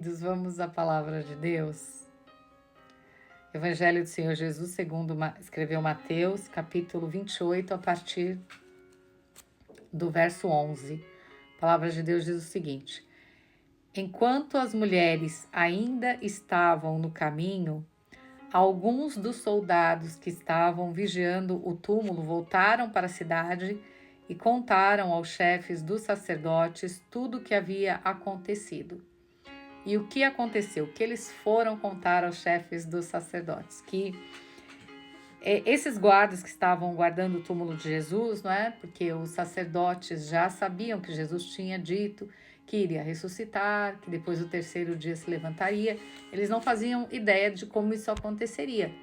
Vamos à palavra de Deus. Evangelho do Senhor Jesus, segundo escreveu Mateus, capítulo 28, a partir do verso 11. A palavra de Deus diz o seguinte: Enquanto as mulheres ainda estavam no caminho, alguns dos soldados que estavam vigiando o túmulo voltaram para a cidade e contaram aos chefes dos sacerdotes tudo o que havia acontecido. E o que aconteceu? Que eles foram contar aos chefes dos sacerdotes que esses guardas que estavam guardando o túmulo de Jesus, não é? Porque os sacerdotes já sabiam que Jesus tinha dito que iria ressuscitar, que depois do terceiro dia se levantaria. Eles não faziam ideia de como isso aconteceria,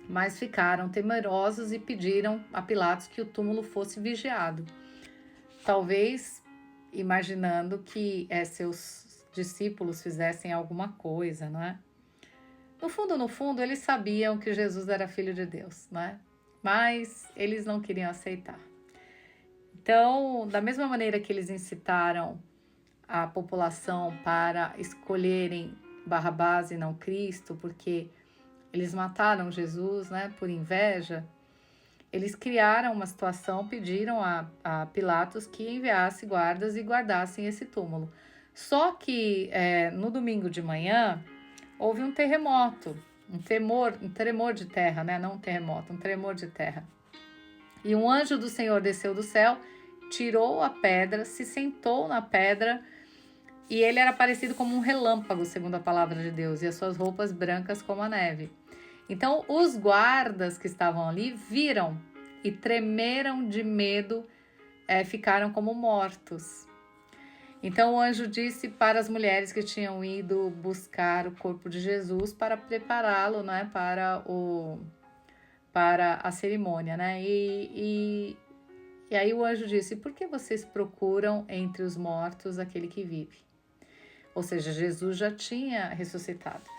mas ficaram temerosos e pediram a Pilatos que o túmulo fosse vigiado. Talvez imaginando que seus discípulos fizessem alguma coisa, não é? No fundo, eles sabiam que Jesus era filho de Deus, não é? Mas eles não queriam aceitar. Então, da mesma maneira que eles incitaram a população para escolherem Barrabás e não Cristo, porque eles mataram Jesus, né, por inveja, eles criaram uma situação, pediram a Pilatos que enviasse guardas e guardassem esse túmulo. Só que no domingo de manhã houve um terremoto, um tremor de terra, né? Não um terremoto, um tremor de terra. E um anjo do Senhor desceu do céu, tirou a pedra, se sentou na pedra e ele era parecido como um relâmpago, segundo a palavra de Deus, e as suas roupas brancas como a neve. Então os guardas que estavam ali viram e tremeram de medo, ficaram como mortos. Então o anjo disse para as mulheres que tinham ido buscar o corpo de Jesus para prepará-lo, né, para a cerimônia, né? E aí o anjo disse: Por que vocês procuram entre os mortos aquele que vive? Ou seja, Jesus já tinha ressuscitado.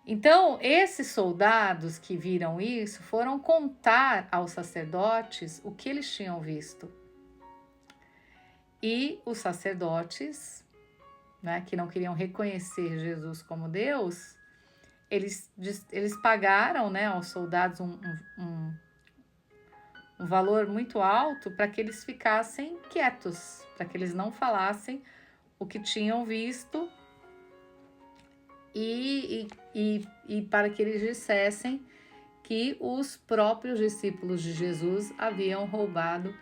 Então, esses soldados que viram isso foram contar aos sacerdotes o que eles tinham visto. E os sacerdotes, né, que não queriam reconhecer Jesus como Deus, eles pagaram, né, aos soldados um valor muito alto para que eles ficassem quietos, para que eles não falassem o que tinham visto e para que eles dissessem que os próprios discípulos de Jesus haviam roubado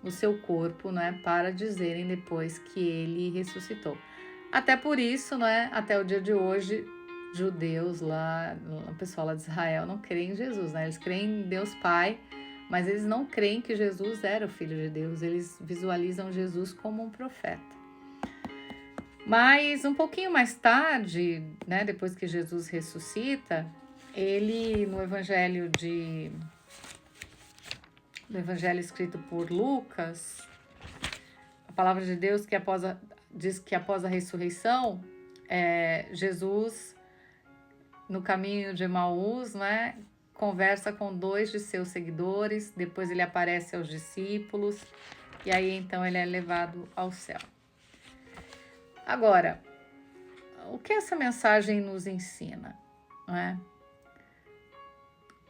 o seu corpo, né, para dizerem depois que ele ressuscitou. Até por isso, né, até o dia de hoje, judeus lá, o pessoal lá de Israel não creem em Jesus, né? Eles creem em Deus Pai, mas eles não creem que Jesus era o Filho de Deus. Eles visualizam Jesus como um profeta. Mas um pouquinho mais tarde, né, depois que Jesus ressuscita, ele no Evangelho escrito por Lucas, a palavra de Deus diz que após a ressurreição, Jesus, no caminho de Emaús, né, conversa com 2 de seus seguidores, depois ele aparece aos discípulos, e aí então ele é levado ao céu. Agora, o que essa mensagem nos ensina, não é?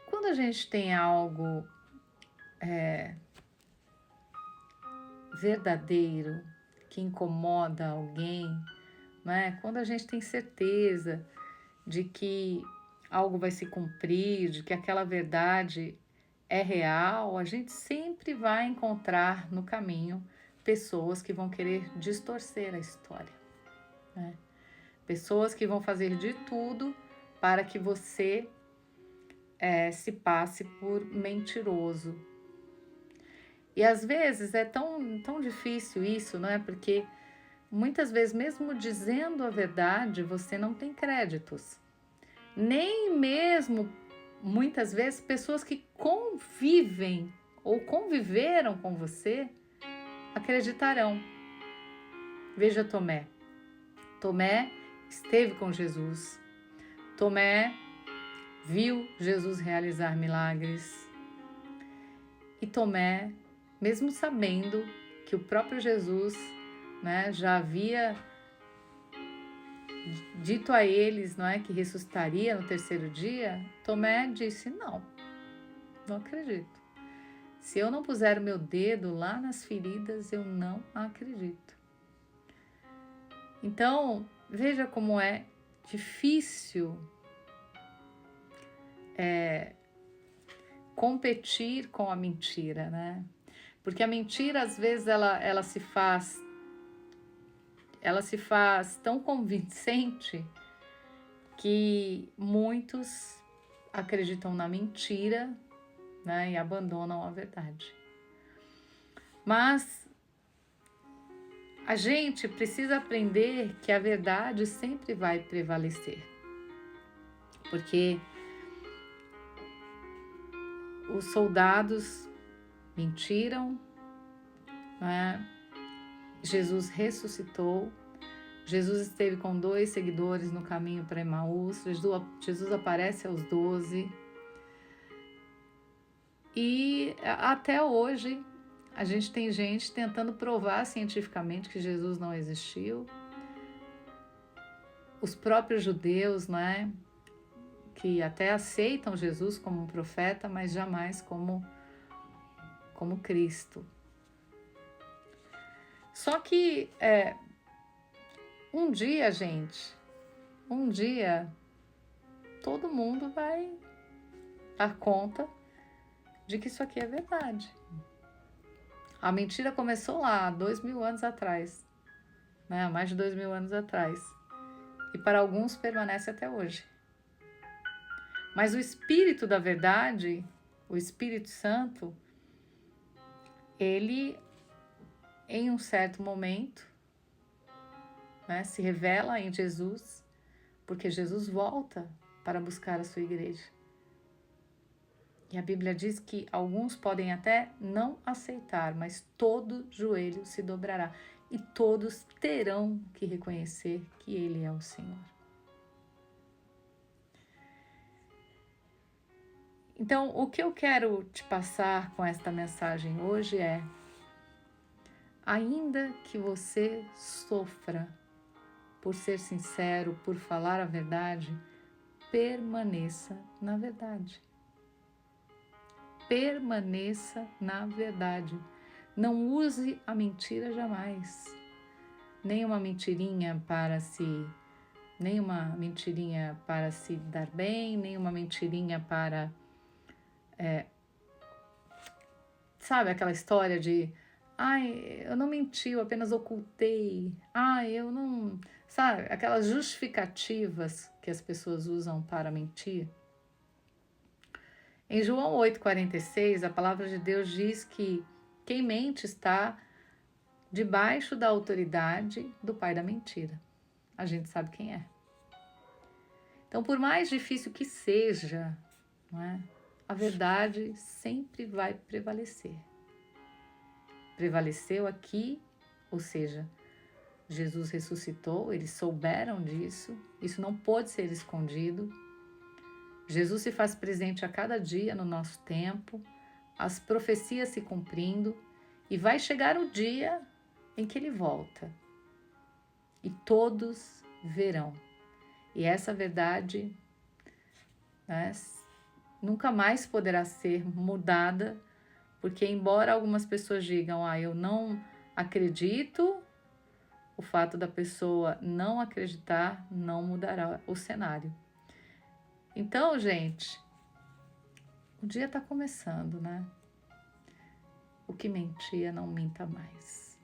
Quando a gente tem algo verdadeiro, que incomoda alguém, não é? Quando a gente tem certeza de que algo vai se cumprir, de que aquela verdade é real, a gente sempre vai encontrar no caminho pessoas que vão querer distorcer a história, né? Pessoas que vão fazer de tudo para que você se passe por mentiroso. E às vezes é tão difícil isso, não é? Porque muitas vezes, mesmo dizendo a verdade, você não tem créditos. Nem mesmo, muitas vezes, pessoas que convivem ou conviveram com você acreditarão. Veja Tomé. Tomé esteve com Jesus. Tomé viu Jesus realizar milagres. E Tomé, mesmo sabendo que o próprio Jesus, né, já havia dito a eles, não é, que ressuscitaria no terceiro dia, Tomé disse: não acredito. Se eu não puser o meu dedo lá nas feridas, eu não acredito. Então, veja como é difícil competir com a mentira, né? Porque a mentira, às vezes, ela se faz tão convincente que muitos acreditam na mentira, né, e abandonam a verdade. Mas a gente precisa aprender que a verdade sempre vai prevalecer. Porque os soldados mentiram, né? Jesus ressuscitou. Jesus esteve com 2 seguidores no caminho para Emaús. Jesus aparece aos 12. E até hoje a gente tem gente tentando provar cientificamente que Jesus não existiu. Os próprios judeus, né, que até aceitam Jesus como um profeta, mas jamais como Cristo. Só que um dia, gente, todo mundo vai dar conta de que isso aqui é verdade. A mentira começou lá, 2000 anos atrás, né? Mais de 2000 anos atrás. E para alguns permanece até hoje. Mas o Espírito da verdade, o Espírito Santo, ele, em um certo momento, né, se revela em Jesus, porque Jesus volta para buscar a sua igreja. E a Bíblia diz que alguns podem até não aceitar, mas todo joelho se dobrará e todos terão que reconhecer que Ele é o Senhor. Então, o que eu quero te passar com esta mensagem hoje é: ainda que você sofra por ser sincero, por falar a verdade, permaneça na verdade. Permaneça na verdade. Não use a mentira jamais. Nem uma mentirinha para se dar bem, nem uma mentirinha para... sabe aquela história de... ai, eu não menti, eu apenas ocultei. Ai, eu não... sabe, aquelas justificativas que as pessoas usam para mentir. Em João 8,46, a palavra de Deus diz que quem mente está debaixo da autoridade do pai da mentira. A gente sabe quem é. Então, por mais difícil que seja, não é? A verdade sempre vai prevalecer. Prevaleceu aqui, ou seja, Jesus ressuscitou, eles souberam disso, isso não pôde ser escondido. Jesus se faz presente a cada dia no nosso tempo, as profecias se cumprindo, e vai chegar o dia em que Ele volta. E todos verão. E essa verdade, né, nunca mais poderá ser mudada, porque embora algumas pessoas digam: eu não acredito, o fato da pessoa não acreditar não mudará o cenário. Então, gente, o dia está começando, né? O que mentia, não minta mais.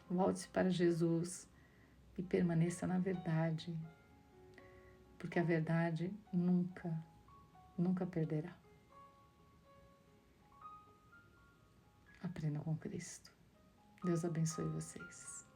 Volte-se para Jesus e permaneça na verdade, porque a verdade nunca perderá. Aprenda com Cristo. Deus abençoe vocês.